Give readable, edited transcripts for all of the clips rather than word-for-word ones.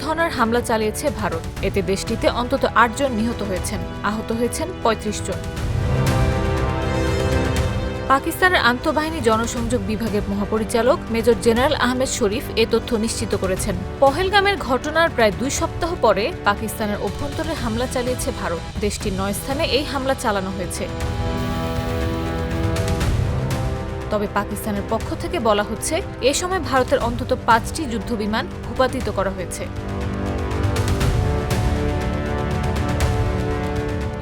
ধরনের হামলা চালিয়েছে ভারত। এতে দেশটিতে অন্তত ৮ জন নিহত হয়েছেন, আহত হয়েছেন ৩৫ জন। পাকিস্তানের আন্তঃবাহিনী জনসংযোগ বিভাগের মহাপরিচালক মেজর জেনারেল আহমেদ শরীফ এ তথ্য নিশ্চিত করেছেন। পহেলগামের ঘটনার প্রায় ২ সপ্তাহ পরে পাকিস্তানের অভ্যন্তরে হামলা চালিয়েছে ভারত। দেশটির ৯ স্থানে এই হামলা চালানো হয়েছে। তবে পাকিস্তানের পক্ষ থেকে বলা হচ্ছে, এ সময় ভারতের অন্তত ৫টি যুদ্ধবিমান ভূপাতিত করা হয়েছে।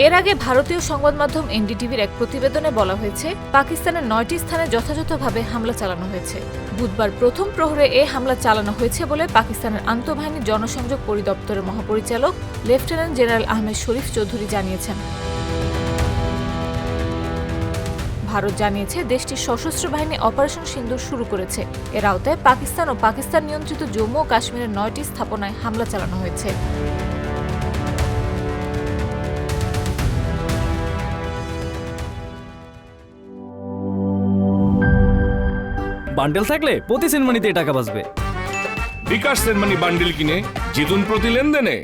এর আগে ভারতীয় সংবাদ মাধ্যম এনডিটিভির এক প্রতিবেদনে বলা হয়েছে, পাকিস্তানের ৯টি স্থানে যথাযথভাবে হামলা চালানো হয়েছে। বুধবার প্রথম প্রহরে এ হামলা চালানো হয়েছে বলে পাকিস্তানের আন্তঃবাহিনী জনসংযোগ পরিদপ্তরের মহাপরিচালক লেফটেন্যান্ট জেনারেল আহমেদ শরীফ চৌধুরী জানিয়েছেন। ভারত জানিয়েছে, দেশটির সশস্ত্র বাহিনী অপারেশন সিন্দুর শুরু করেছে। এর আওতায় পাকিস্তান ও পাকিস্তান নিয়ন্ত্রিত জম্মু ও কাশ্মীরের ৯টি স্থাপনায় হামলা চালানো হয়েছে। বান্ডেল থাকলে প্রতি সেনমানিতে টাকা বাঁচবে। বিকাশ সেনমানি বান্ডিল কিনে জিতুন প্রতি লেনদেনে।